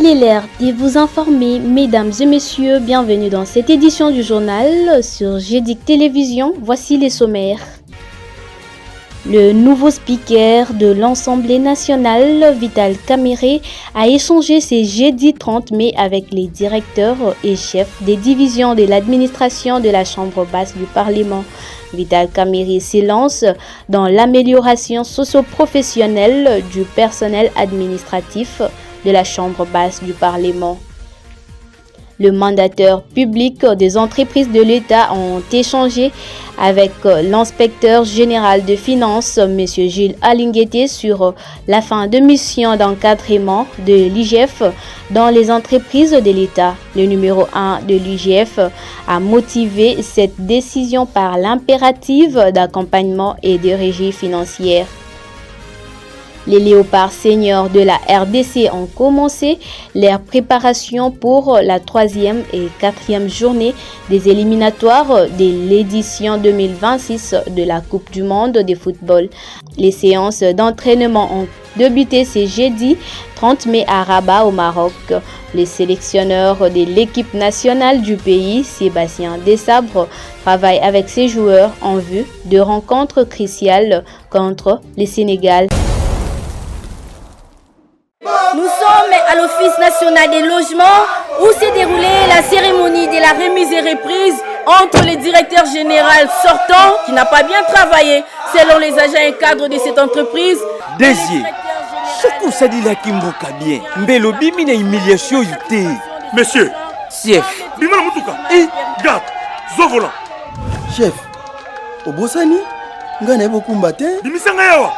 est l'heure de vous informer, mesdames et messieurs, bienvenue dans cette édition du journal sur GEDIC Télévision. Voici les sommaires. Le nouveau speaker de l'Assemblée nationale, Vital Kamerhe, a échangé ce jeudi 30 mai avec les directeurs et chefs des divisions de l'administration de la Chambre basse du Parlement. Vital Kamerhe s'élance dans l'amélioration socio-professionnelle du personnel administratif de la Chambre basse du Parlement. Le mandataire public des entreprises de l'État ont échangé avec l'inspecteur général de finances, M. Gilles Alinguete, sur la fin de mission d'encadrement de l'IGF dans les entreprises de l'État. Le numéro 1 de l'IGF a motivé cette décision par l'impératif d'accompagnement et de régie financière. Les léopards seniors de la RDC ont commencé leur préparation pour la 3e et 4e journée des éliminatoires de l'édition 2026 de la Coupe du monde de football. Les séances d'entraînement ont débuté ce jeudi 30 mai à Rabat au Maroc. Le sélectionneur de l'équipe nationale du pays, Sébastien Desabre, travaille avec ses joueurs en vue de rencontres cruciales contre le Sénégal. Nous sommes à l'Office national des logements où s'est déroulée la cérémonie de la remise et reprise entre les directeurs généraux sortants qui n'a pas bien travaillé selon les agents et cadres de cette entreprise. Désir, ce que ça dit là qui m'voque bien. Mbelo bimina humiliation yute. Monsieur, chef. Bimana mutuka. Garde, zo volant. Chef, Obosani, ngane bokumbate. Bimisanga yawa.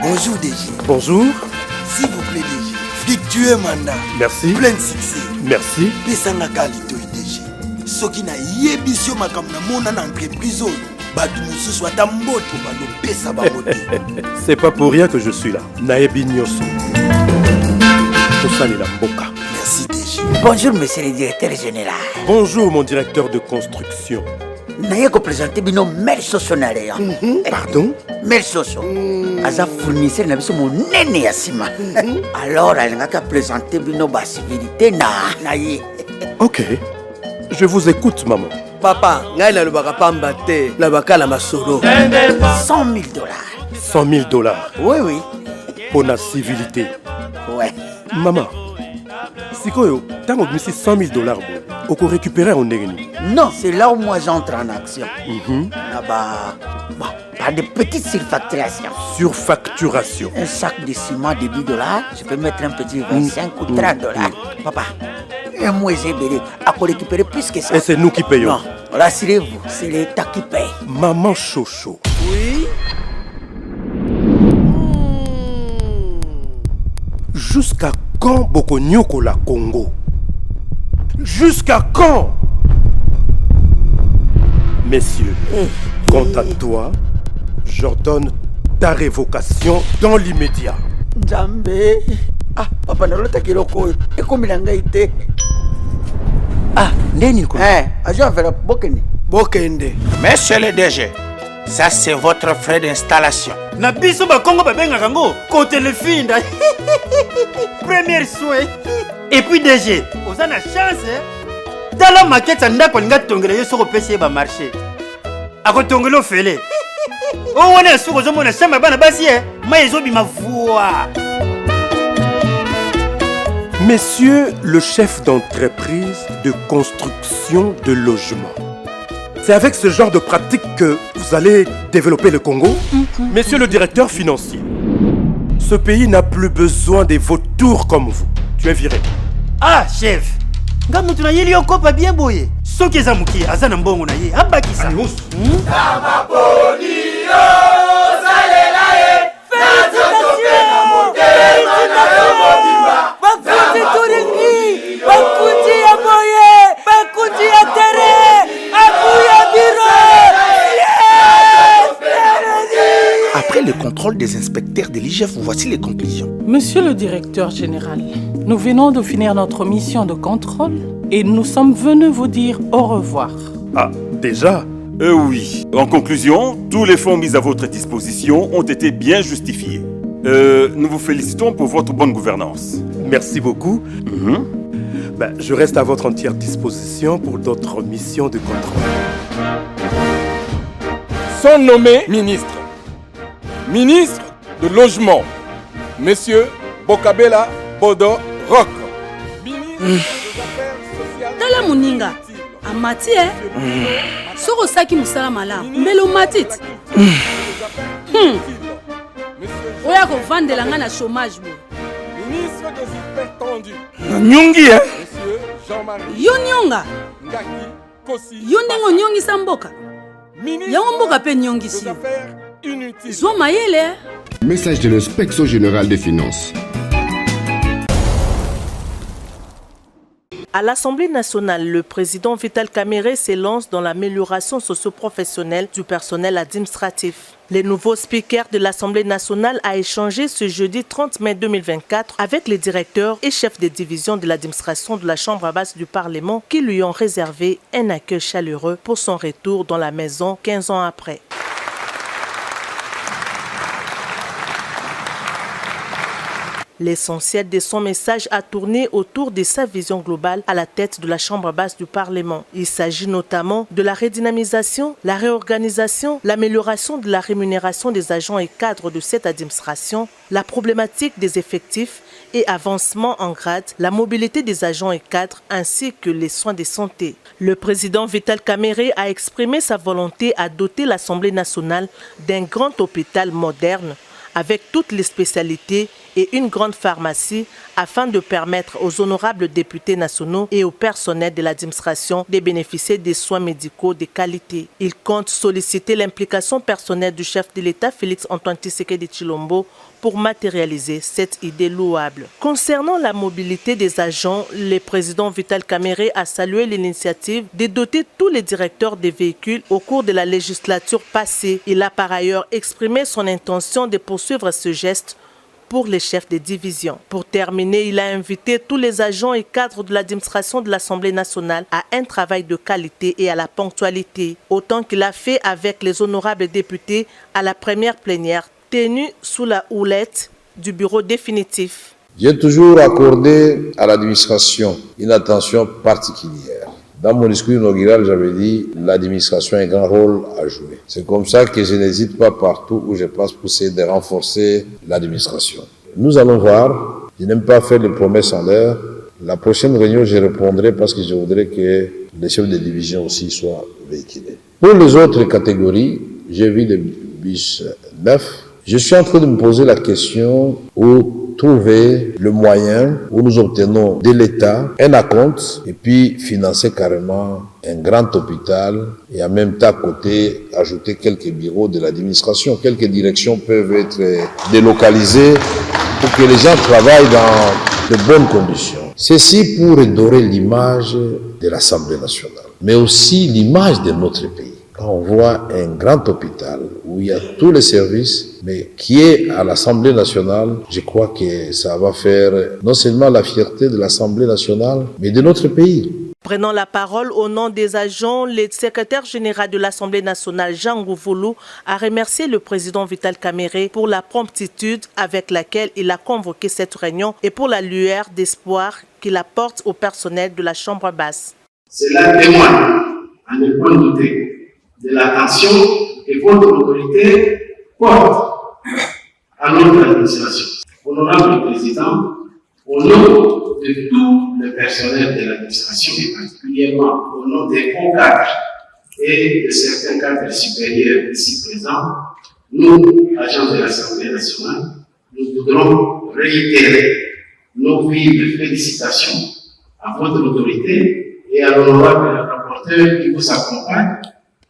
Bonjour DG. Bonjour. S'il vous plaît DG, fructueux mandat. Merci. Plein de succès. Merci. Pesanga qualité DG. Soki na yebisio makamna mona na entreprise oyo. Batu mususu ata mboto balo pesa babote. C'est pas pour rien que je suis là. Naebi Nyoso. Tosali la mboka. Merci DG. Bonjour monsieur le directeur général. Bonjour mon directeur de construction. Naye ko présenter bino Mel Soso na leo. Pardon? Mel Soso. Aza fournisseur na biso monene ya sima. Alors alingaka présenter bino ba civilité na ye. Ok. Je vous écoute maman. Papa, ngai na lobaka pamba te, na bakala masolo. $100 000. $100 000. Oui, oui. Pour la civilité. Ouais. Maman, sikoyo, tango misi $100 000 bon. On peut récupérer en négni. Non, c'est là où moi j'entre en action. Par des petites surfacturations. Surfacturation. Un sac de ciment de $10, je peux mettre un petit 25 ou $30. Papa, un mois j'ai belé à récupérer plus que ça. Et c'est nous qui payons. Non, rassurez-vous, c'est l'État qui paye. Maman Chocho. Oui. Jusqu'à quand Bokonyoko la Congo? Jusqu'à quand? Messieurs, quant à toi, j'ordonne ta révocation dans l'immédiat. Nzambe. Ah, papa nalota kiloko ekomila ngai te. Ah, ndeni ko. Ajo avela bokende. Bokende. Monsieur le DG, ça c'est votre frais d'installation. Na biso ba Congo ba benga kango côté le finda. Premier soin. Et puis DG, vous avez la chance dans la maquette anda ko nga tongela yeso ko pese ba marché. Ako tongelo fele. Oh wana suko zo mona chamba bana basi ma yezo bi ma voix. Messieurs, le chef d'entreprise de construction de logement. C'est avec ce genre de pratique que vous allez développer le Congo? Monsieur le directeur financier, ce pays n'a plus besoin des vautours comme vous. Tu es viré. Ah, chef. Nga mutu na yeli okopa bien boye. Soki eza muki azana mbongo na ye abakisa. Après le contrôle des inspecteurs de l'IGF, voici les conclusions. Monsieur le directeur général, nous venons de finir notre mission de contrôle et nous sommes venus vous dire au revoir. Ah, déjà? Oui. En conclusion, tous les fonds mis à votre disposition ont été bien justifiés. Nous vous félicitons pour votre bonne gouvernance. Merci beaucoup. Je reste à votre entière disposition pour d'autres missions de contrôle. Sont nommés ministres. Ministre de Logement, Monsieur Bokabela Bodo Rock. Tala Muninga, amati soko saki musala malamu, mbelo matiti. Oya ko vandela nga na chômage bo. Ministre des hypertendus. Nyongi Monsieur Jean-Marie. Yo nyonga. Yo ndengo nyongi samboka. Yango mboka pe nyongi si. Zwa mayele. Message de l'inspection générale des finances. À l'Assemblée nationale, le président Vital Kamerhe s'élance dans l'amélioration socio-professionnelle du personnel administratif. Le nouveau speaker de l'Assemblée nationale a échangé ce jeudi 30 mai 2024 avec les directeurs et chefs des divisions de l'administration de la Chambre basse du Parlement qui lui ont réservé un accueil chaleureux pour son retour dans la maison 15 ans après. L'essentiel de son message a tourné autour de sa vision globale à la tête de la Chambre basse du Parlement. Il s'agit notamment de la redynamisation, la réorganisation, l'amélioration de la rémunération des agents et cadres de cette administration, la problématique des effectifs et avancement en grade, la mobilité des agents et cadres ainsi que les soins de santé. Le président Vital Kamerhe a exprimé sa volonté à doter l'Assemblée nationale d'un grand hôpital moderne avec toutes les spécialités et une grande pharmacie afin de permettre aux honorables députés nationaux et au personnel de l'administration de bénéficier des soins médicaux de qualité. Il compte solliciter l'implication personnelle du chef de l'État Félix Antoine Tshisekedi Tshilombo pour matérialiser cette idée louable. Concernant la mobilité des agents, le président Vital Kamerhe a salué l'initiative de doter tous les directeurs des véhicules au cours de la législature passée. Il a par ailleurs exprimé son intention de poursuivre ce geste pour les chefs de division. Pour terminer, il a invité tous les agents et cadres de l'administration de l'Assemblée nationale à un travail de qualité et à la ponctualité, autant qu'il a fait avec les honorables députés à la première plénière tenue sous la houlette du bureau définitif. J'ai toujours accordé à l'administration une attention particulière. Dans mon discours inaugural, j'avais dit l'administration a un grand rôle à jouer. C'est comme ça que je n'hésite pas partout où je passe pour essayer de renforcer l'administration. Nous allons voir. Je n'aime pas faire des promesses en l'air. La prochaine réunion, je répondrai parce que je voudrais que les chefs de division aussi soient véhiculés. Pour les autres catégories, j'ai vu des bus neufs. Je suis en train de me poser la question où trouver le moyen où nous obtenons de l'État un acompte et puis financer carrément un grand hôpital et en même temps à côté ajouter quelques bureaux de l'administration. Quelques directions peuvent être délocalisées pour que les gens travaillent dans de bonnes conditions. Ceci pour redorer l'image de l'Assemblée nationale, mais aussi l'image de notre pays. Quand on voit un grand hôpital où il y a tous les services, mais qui est à l'Assemblée nationale, je crois que ça va faire non seulement la fierté de l'Assemblée nationale, mais de notre pays. Prenant la parole au nom des agents, le secrétaire général de l'Assemblée nationale, Jean Ngouvoulou, a remercié le président Vital Kamerhe pour la promptitude avec laquelle il a convoqué cette réunion et pour la lueur d'espoir qu'il apporte au personnel de la Chambre basse. Cela témoigne, à ne point douter, de l'attention que votre autorité porte à notre administration. Honorable Président, au nom de tout le personnel de l'administration et particulièrement au nom des hauts cadres et de certains cadres supérieurs ici présents, nous, agents de l'Assemblée nationale, nous voudrons réitérer nos vives félicitations à votre autorité et à l'honorable rapporteur qui vous accompagne.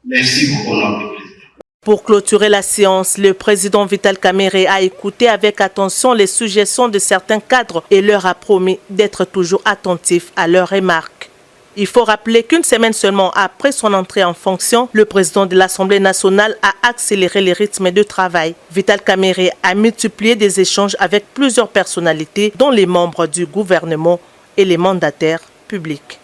Merci beaucoup, honorable président. Pour clôturer la séance, le président Vital Kamerhe a écouté avec attention les suggestions de certains cadres et leur a promis d'être toujours attentif à leurs remarques. Il faut rappeler qu'une semaine seulement après son entrée en fonction, le président de l'Assemblée nationale a accéléré les rythmes de travail. Vital Kamerhe a multiplié des échanges avec plusieurs personnalités, dont les membres du gouvernement et les mandataires publics.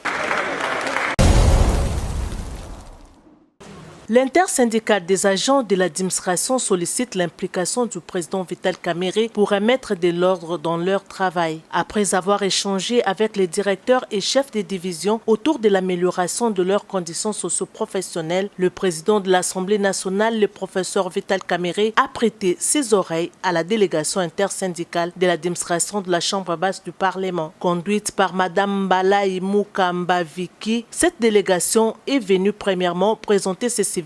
L'intersyndical des agents de l'administration sollicite l'implication du président Vital Kamerhe pour remettre de l'ordre dans leur travail. Après avoir échangé avec les directeurs et chefs des divisions autour de l'amélioration de leurs conditions socio-professionnelles, le président de l'Assemblée nationale, le professeur Vital Kamerhe, a prêté ses oreilles à la délégation intersyndicale de l'administration de la Chambre basse du Parlement. Conduite par Madame Mbalayi Mukamba Viki, cette délégation est venue premièrement présenter ses civilités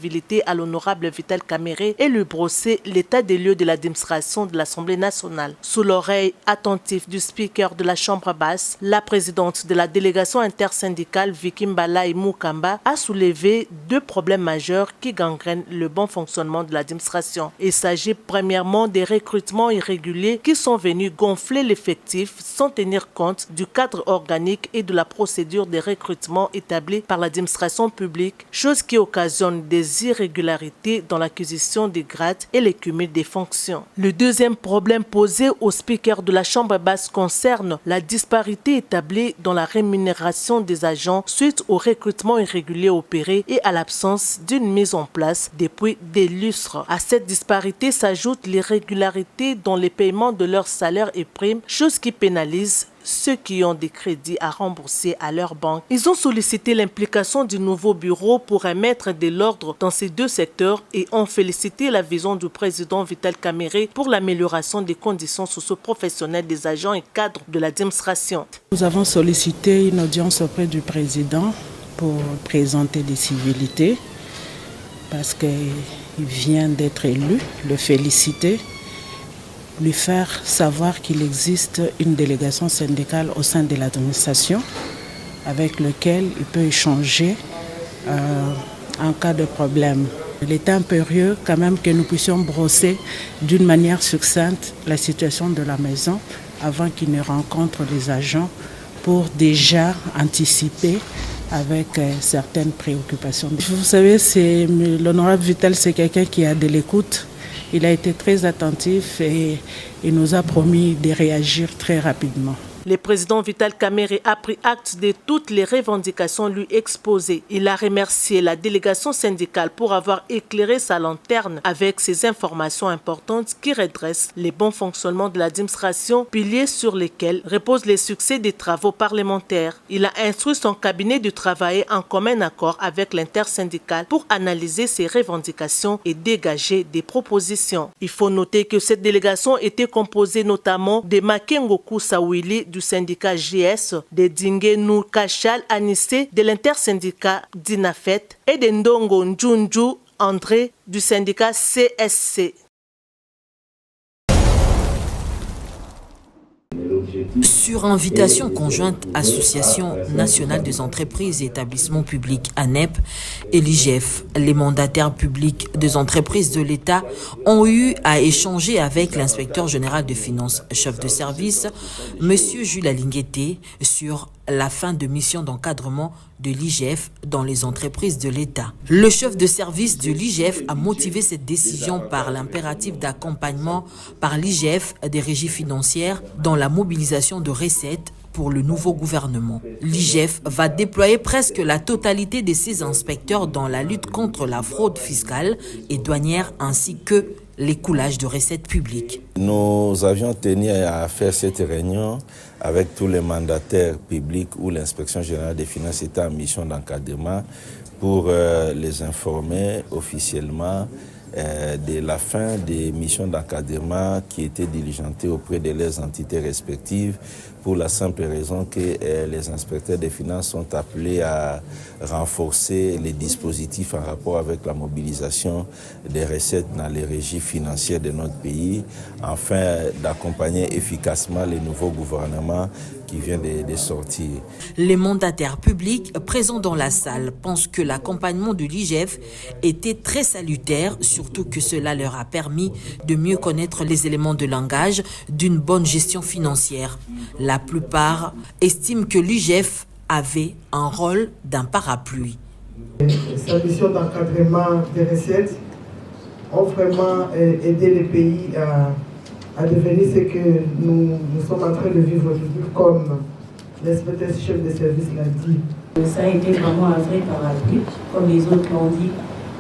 à l'honorable Vital Kamerhe et lui brosser l'état des lieux de l'administration de l'Assemblée nationale. Sous l'oreille attentive du speaker de la Chambre basse, la présidente de la délégation intersyndicale, Viki Mbalayi Mukamba, a soulevé deux problèmes majeurs qui gangrènent le bon fonctionnement de l'administration. Il s'agit premièrement des recrutements irréguliers qui sont venus gonfler l'effectif sans tenir compte du cadre organique et de la procédure de recrutement établie par l'administration publique, chose qui occasionne des irrégularités dans l'acquisition des grades et le cumul des fonctions. Le deuxième problème posé au speaker de la Chambre basse concerne la disparité établie dans la rémunération des agents suite au recrutement irrégulier opéré et à l'absence d'une mise en place depuis des lustres. À cette disparité s'ajoute l'irrégularité dans les paiements de leurs salaires et primes, chose qui pénalise ceux qui ont des crédits à rembourser à leur banque. Ils ont sollicité l'implication du nouveau bureau pour remettre de l'ordre dans ces deux secteurs et ont félicité la vision du président Vital Kamerhe pour l'amélioration des conditions socio-professionnelles des agents et cadres de l'administration. Nous avons sollicité une audience auprès du président pour présenter des civilités parce qu'il vient d'être élu, le féliciter, lui faire savoir qu'il existe une délégation syndicale au sein de l'administration avec laquelle il peut échanger en cas de problème. Il est impérieux quand même que nous puissions brosser d'une manière succincte la situation de la maison avant qu'il ne rencontre les agents pour déjà anticiper avec certaines préoccupations. Vous savez, l'honorable Vital, c'est quelqu'un qui a de l'écoute. Il a été très attentif et il nous a promis de réagir très rapidement. Le président Vital Kamerhe a pris acte de toutes les revendications lui exposées. Il a remercié la délégation syndicale pour avoir éclairé sa lanterne avec ces informations importantes qui redressent les bons fonctionnements de l'administration, piliers sur lesquels repose le succès des travaux parlementaires. Il a instruit son cabinet de travailler en commun accord avec l'intersyndicale pour analyser ces revendications et dégager des propositions. Il faut noter que cette délégation était composée notamment de Makengoku Sawili du syndicat GS, de Dingue Nour Kachal Anissé de l'intersyndicat d'Inafet et de Ndongo Njunju André du syndicat CSC. Sur invitation conjointe Association nationale des entreprises et établissements publics ANEP et l'IGF, les mandataires publics des entreprises de l'État ont eu à échanger avec l'inspecteur général des finances, chef de service, M. Jules Alinguete, sur la fin de mission d'encadrement de l'IGF dans les entreprises de l'État. Le chef de service de l'IGF a motivé cette décision par l'impératif d'accompagnement par l'IGF des régies financières dans la mobilisation de recettes pour le nouveau gouvernement. L'IGF va déployer presque la totalité de ses inspecteurs dans la lutte contre la fraude fiscale et douanière ainsi que l'écoulage de recettes publiques. Nous avions tenu à faire cette réunion avec tous les mandataires publics où l'inspection générale des finances était en mission d'encadrement pour les informer officiellement de la fin des missions d'encadrement qui étaient diligentées auprès de leurs entités respectives pour la simple raison que les inspecteurs des finances sont appelés à renforcer les dispositifs en rapport avec la mobilisation des recettes dans les régies financières de notre pays, afin d'accompagner efficacement les nouveaux gouvernements qui vient de sortir. Les mandataires publics présents dans la salle pensent que l'accompagnement de l'IGF était très salutaire, surtout que cela leur a permis de mieux connaître les éléments de langage d'une bonne gestion financière. La plupart estiment que l'IGF avait un rôle d'un parapluie. Sa mission d'encadrement des recettes ont vraiment aidé les pays à devenir ce que nous sommes en train de vivre aujourd'hui, comme l'inspecteur chef de service l'a dit. Ça a été vraiment un vrai parapluie, comme les autres l'ont dit.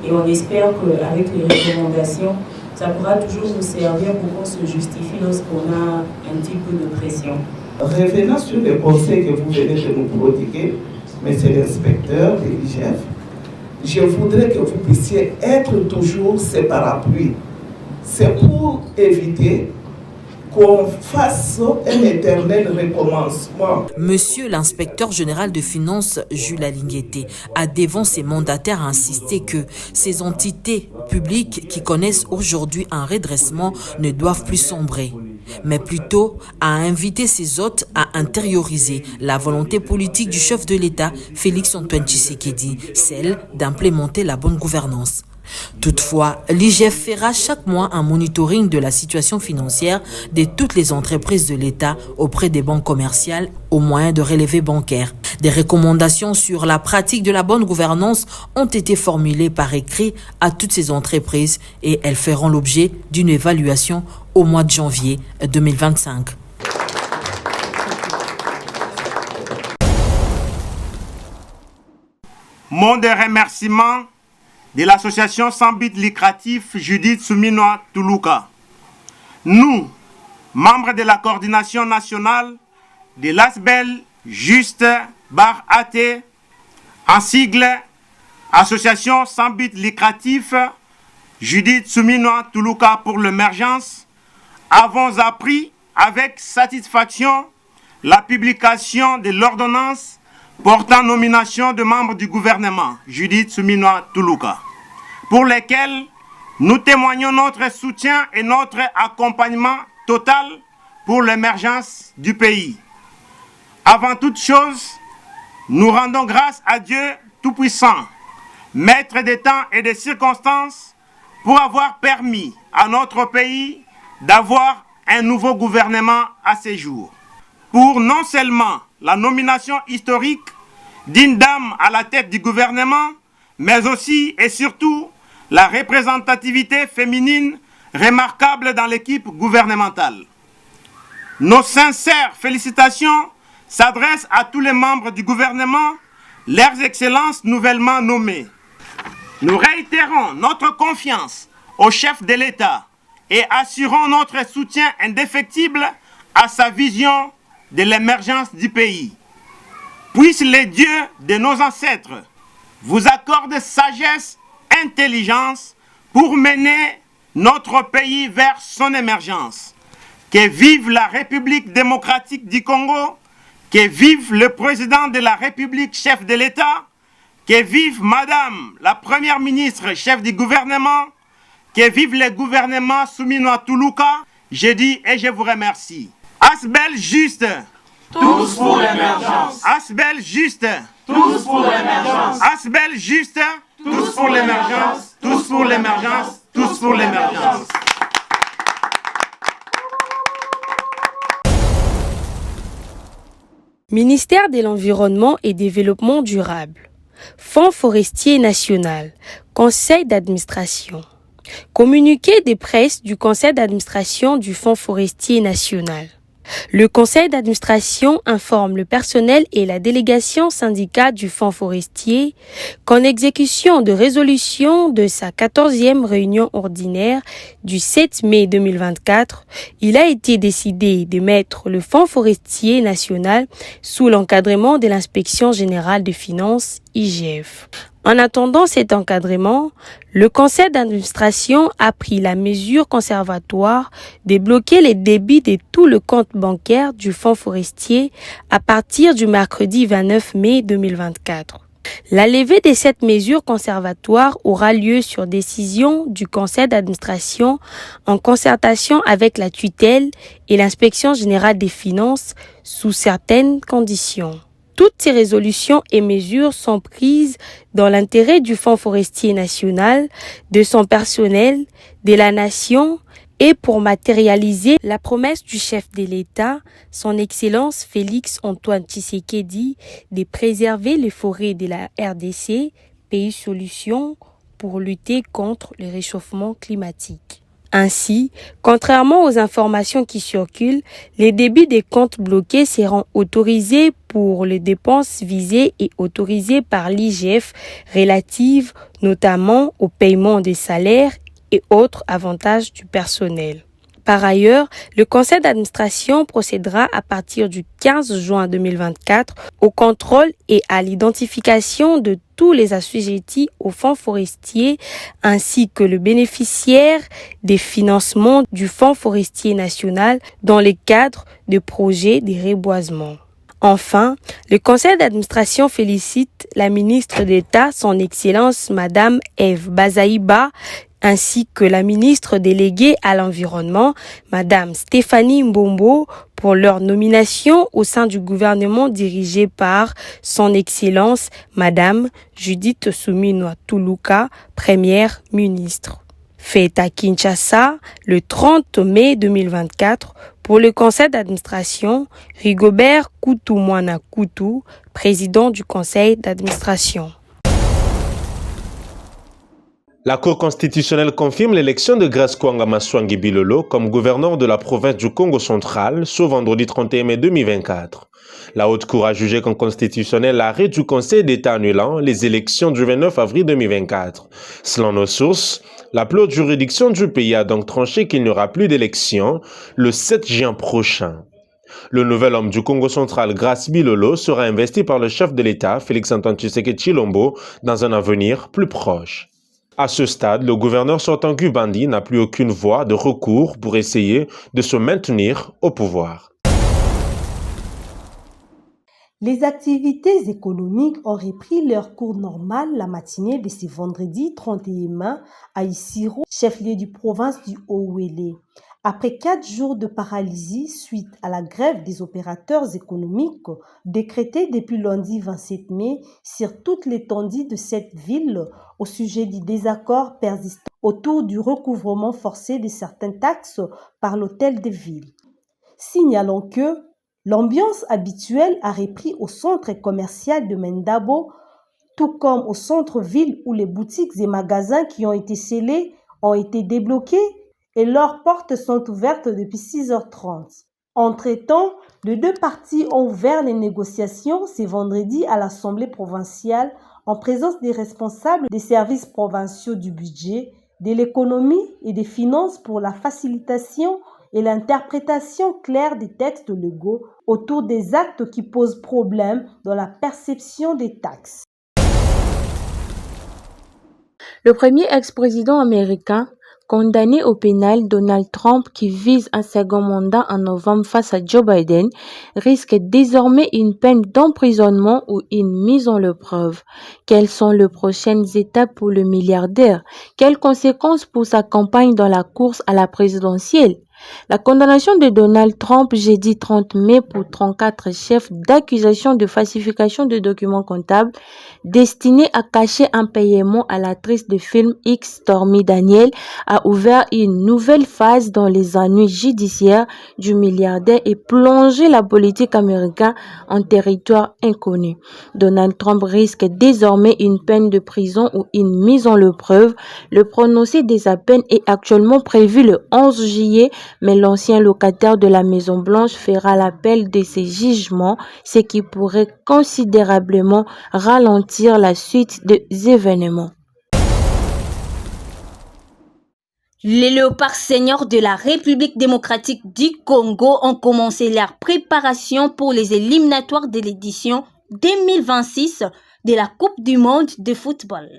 Et on espère qu'avec les recommandations, ça pourra toujours nous servir pour qu'on se justifie lorsqu'on a un petit peu de pression. Revenant sur le conseil que vous venez de nous prodiguer, monsieur l'inspecteur de l'IGF, je voudrais que vous puissiez être toujours ces parapluies. C'est pour éviter qu'on fasse un éternel recommencement. Monsieur l'inspecteur général de finances, Jules Alingueté, a devant ses mandataires insisté que ces entités publiques qui connaissent aujourd'hui un redressement ne doivent plus sombrer, mais plutôt à inviter ses hôtes à intérioriser la volonté politique du chef de l'État, Félix Antoine Tshisekedi, celle d'implémenter la bonne gouvernance. Toutefois, l'IGF fera chaque mois un monitoring de la situation financière de toutes les entreprises de l'État auprès des banques commerciales au moyen de relevés bancaires. Des recommandations sur la pratique de la bonne gouvernance ont été formulées par écrit à toutes ces entreprises et elles feront l'objet d'une évaluation au mois de janvier 2025. Mot de remerciement de l'association sans but lucratif Judith Souminoa Toulouka. Nous, membres de la coordination nationale de l'ASBEL Juste Bar AT, en sigle Association sans but lucratif Judith Souminoa Toulouka pour l'émergence, avons appris avec satisfaction la publication de l'ordonnance portant nomination de membres du gouvernement, Judith Souminoa Toulouka, pour lesquels nous témoignons notre soutien et notre accompagnement total pour l'émergence du pays. Avant toute chose, nous rendons grâce à Dieu Tout-Puissant, Maître des temps et des circonstances, pour avoir permis à notre pays d'avoir un nouveau gouvernement à ces jours. Pour non seulement la nomination historique d'une dame à la tête du gouvernement, mais aussi et surtout la représentativité féminine remarquable dans l'équipe gouvernementale. Nos sincères félicitations s'adressent à tous les membres du gouvernement, leurs excellences nouvellement nommées. Nous réitérons notre confiance au chef de l'État et assurons notre soutien indéfectible à sa vision de l'émergence du pays. Puissent les dieux de nos ancêtres vous accorder sagesse, intelligence pour mener notre pays vers son émergence. Que vive la République démocratique du Congo, que vive le président de la République, chef de l'État, que vive Madame la Première ministre, chef du gouvernement, que vive le gouvernement Souminoa Toulouka. Je dis et je vous remercie. Asbel juste. Tous pour l'émergence. Asbel juste. Tous pour l'émergence. Asbel juste. Tous pour l'émergence. Tous pour l'émergence. Tous pour l'émergence. Ministère de l'Environnement et Développement durable, Fonds forestier national, Conseil d'administration. Communiqué de presse du Conseil d'administration du Fonds forestier national. Le Conseil d'administration informe le personnel et la délégation syndicale du Fonds forestier qu'en exécution de résolution de sa 14e réunion ordinaire du 7 mai 2024, il a été décidé de mettre le Fonds forestier national sous l'encadrement de l'Inspection générale des finances, IGF. En attendant cet encadrement, le conseil d'administration a pris la mesure conservatoire de bloquer les débits de tout le compte bancaire du Fonds forestier à partir du mercredi 29 mai 2024. La levée de cette mesure conservatoire aura lieu sur décision du conseil d'administration en concertation avec la tutelle et l'inspection générale des finances sous certaines conditions. Toutes ces résolutions et mesures sont prises dans l'intérêt du Fonds forestier national, de son personnel, de la nation et pour matérialiser la promesse du chef de l'État, son Excellence Félix Antoine Tshisekedi, de préserver les forêts de la RDC, pays solution pour lutter contre le réchauffement climatique. Ainsi, contrairement aux informations qui circulent, les débits des comptes bloqués seront autorisés pour les dépenses visées et autorisées par l'IGF relatives notamment au paiement des salaires et autres avantages du personnel. Par ailleurs, le conseil d'administration procédera à partir du 15 juin 2024 au contrôle et à l'identification de tous les assujettis au fonds forestier ainsi que le bénéficiaire des financements du fonds forestier national dans le cadre de projets de reboisement. Enfin, le conseil d'administration félicite la ministre d'État, son Excellence Madame Eve Bazaïba, ainsi que la ministre déléguée à l'environnement, Madame Stéphanie Mbombo, pour leur nomination au sein du gouvernement dirigé par son Excellence Madame Judith Suminwa Tuluka, Première ministre. Fait à Kinshasa le 30 mai 2024 pour le conseil d'administration, Rigobert Koutoumwana Koutou, président du conseil d'administration. La Cour constitutionnelle confirme l'élection de Grace Kwanga Maswangi Bilolo comme gouverneur de la province du Congo central ce vendredi 31 mai 2024. La Haute Cour a jugé constitutionnel l'arrêt du Conseil d'État annulant les élections du 29 avril 2024. Selon nos sources, la plus haute juridiction du pays a donc tranché qu'il n'y aura plus d'élections le 7 juin prochain. Le nouvel homme du Congo central, Grace Bilolo, sera investi par le chef de l'État, Félix-Antoine Tshisekedi Tshilombo, dans un avenir plus proche. À ce stade, le gouverneur sortant Gubandi n'a plus aucune voie de recours pour essayer de se maintenir au pouvoir. Les activités économiques ont repris leur cours normal la matinée de ce vendredi 31 mai à Isiro, chef-lieu du province du Haut-Ouélé. Après 4 jours de paralysie suite à la grève des opérateurs économiques décrétée depuis lundi 27 mai sur toute l'étendue de cette ville au sujet du désaccord persistant autour du recouvrement forcé de certaines taxes par l'hôtel de ville. Signalons que l'ambiance habituelle a repris au centre commercial de Mendabo, tout comme au centre-ville où les boutiques et magasins qui ont été scellés ont été débloqués et leurs portes sont ouvertes depuis 6h30. Entre-temps, les deux parties ont ouvert les négociations ce vendredi à l'Assemblée provinciale en présence des responsables des services provinciaux du budget, de l'économie et des finances pour la facilitation et l'interprétation claire des textes légaux autour des actes qui posent problème dans la perception des taxes. Le premier ex-président américain condamné au pénal, Donald Trump, qui vise un second mandat en novembre face à Joe Biden, risque désormais une peine d'emprisonnement ou une mise en l'épreuve. Quelles sont les prochaines étapes pour le milliardaire? Quelles conséquences pour sa campagne dans la course à la présidentielle? La condamnation de Donald Trump jeudi 30 mai pour 34 chefs d'accusation de falsification de documents comptables destinés à cacher un paiement à l'actrice de film X Stormy Daniels a ouvert une nouvelle phase dans les ennuis judiciaires du milliardaire et plongé la politique américaine en territoire inconnu. Donald Trump risque désormais une peine de prison ou une mise en l'épreuve. Le prononcé de sa peine est actuellement prévu le 11 juillet, mais l'ancien locataire de la Maison-Blanche fera l'appel de ces jugements, ce qui pourrait considérablement ralentir la suite des événements. Les léopards seniors de la République démocratique du Congo ont commencé leur préparation pour les éliminatoires de l'édition 2026 de la Coupe du monde de football.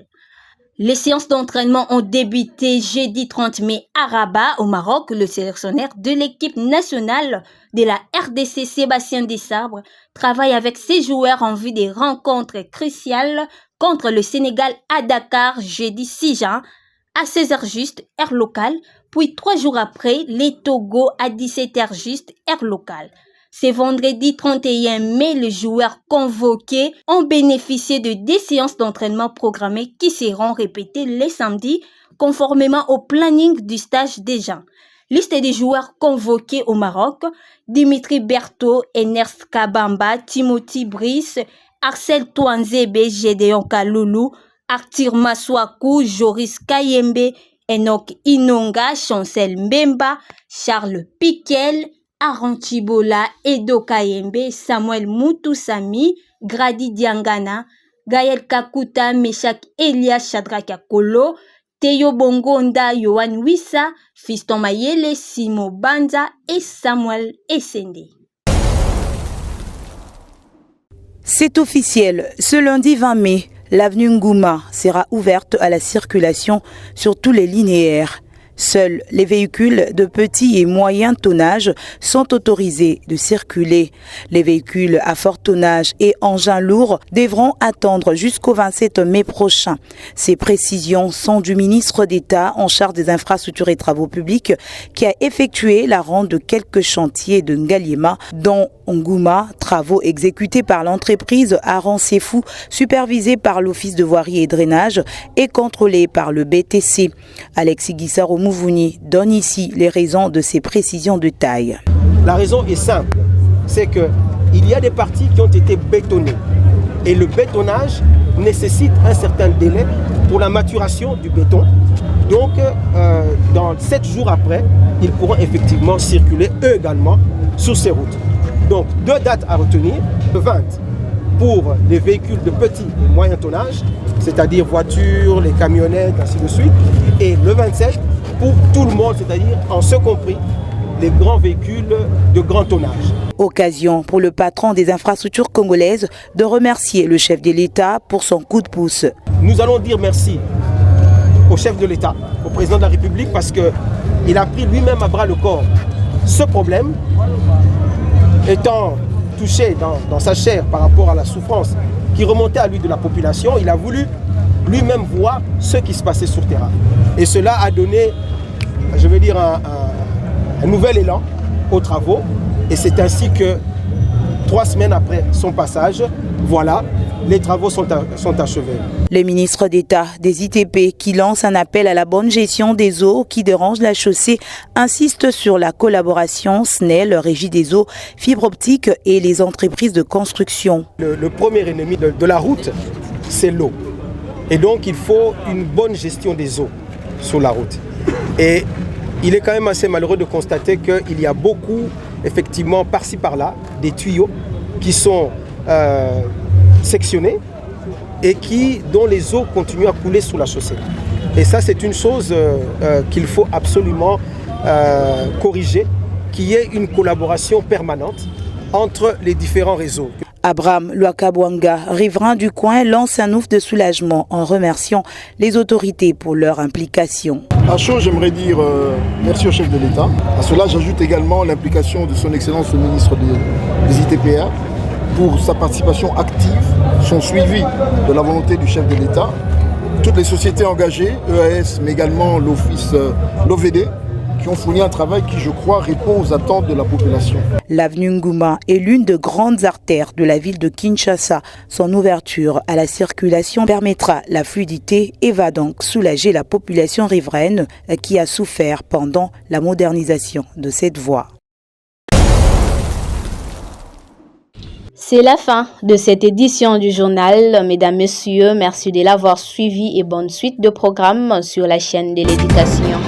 Les séances d'entraînement ont débuté jeudi 30 mai à Rabat, au Maroc. Le sélectionneur de l'équipe nationale de la RDC, Sébastien Desabre, travaille avec ses joueurs en vue des rencontres cruciales contre le Sénégal à Dakar jeudi 6 juin à 16h juste, heure locale, puis 3 jours après, les Togo à 17h juste, heure locale. Ce vendredi 31 mai, les joueurs convoqués ont bénéficié de 10 séances d'entraînement programmées qui seront répétées les samedis, conformément au planning du stage déjà. Liste des joueurs convoqués au Maroc: Dimitri Berthaud, Ernest Kabamba, Timothy Brice, Arcel Touanzebe, Gédéon Kaloulou, Arthur Maswaku, Joris Kayembe Enoch Inonga, Chancel Mbemba, Charles Piquel, Arantibola, Edo Kayembe, Samuel Mutusami, Grady Diangana, Gaël Kakuta, Meshak Elias Shadraka Kolo, Théo Bongonda, Yohan Wissa, Fiston Mayele, Simo Banza et Samuel Essende. C'est officiel, ce lundi 20 mai, l'avenue Ngouma sera ouverte à la circulation sur tous les linéaires. Seuls les véhicules de petit et moyen tonnage sont autorisés de circuler. Les véhicules à fort tonnage et engins lourds devront attendre jusqu'au 27 mai prochain. Ces précisions sont du ministre d'État en charge des infrastructures et travaux publics qui a effectué la ronde de quelques chantiers de Ngaliema, dont Ngouma, travaux exécutés par l'entreprise Aran Sefou, supervisés par l'Office de voirie et drainage et contrôlés par le BTC. Alexis Guissaro Mouvouni donne ici les raisons de ces précisions de taille. La raison est simple, c'est qu'il y a des parties qui ont été bétonnées et le bétonnage nécessite un certain délai pour la maturation du béton. Donc, dans 7 jours après, ils pourront effectivement circuler eux également sur ces routes. Donc, 2 dates à retenir, le 20 pour les véhicules de petit et moyen tonnage, c'est-à-dire voitures, les camionnettes, ainsi de suite, et le 27 pour tout le monde, c'est-à-dire en ce compris les grands véhicules de grand tonnage. Occasion pour le patron des infrastructures congolaises de remercier le chef de l'État pour son coup de pouce. Nous allons dire merci au chef de l'État, au président de la République, parce qu'il a pris lui-même à bras le corps ce problème, étant touché dans sa chair par rapport à la souffrance qui remontait à lui de la population. Il a voulu lui-même voir ce qui se passait sur le terrain. Et cela a donné, je veux dire, un nouvel élan aux travaux. Et c'est ainsi que 3 semaines après son passage, voilà, les travaux sont achevés. Le ministre d'État des ITP, qui lance un appel à la bonne gestion des eaux qui dérangent la chaussée, insiste sur la collaboration SNEL, Régie des eaux, fibre optique et les entreprises de construction. Le premier ennemi de la route, c'est l'eau. Et donc il faut une bonne gestion des eaux sur la route. Et il est quand même assez malheureux de constater qu'il y a beaucoup, effectivement, par-ci par-là, des tuyaux qui sont sectionnés et dont les eaux continuent à couler sous la chaussée. Et ça, c'est une chose qu'il faut absolument corriger, qu'il y ait une collaboration permanente entre les différents réseaux. Abraham Luakabwanga, riverain du coin, lance un ouf de soulagement en remerciant les autorités pour leur implication. À chaud, j'aimerais dire merci au chef de l'État. À cela, j'ajoute également l'implication de son Excellence le ministre des ITPA pour sa participation active, son suivi de la volonté du chef de l'État. Toutes les sociétés engagées, EAS, mais également l'Office, l'OVD, qui ont fourni un travail qui, je crois, répond aux attentes de la population. L'avenue Ngouma est l'une des grandes artères de la ville de Kinshasa. Son ouverture à la circulation permettra la fluidité et va donc soulager la population riveraine qui a souffert pendant la modernisation de cette voie. C'est la fin de cette édition du journal. Mesdames, Messieurs, merci de l'avoir suivi et bonne suite de programme sur la chaîne de l'éducation.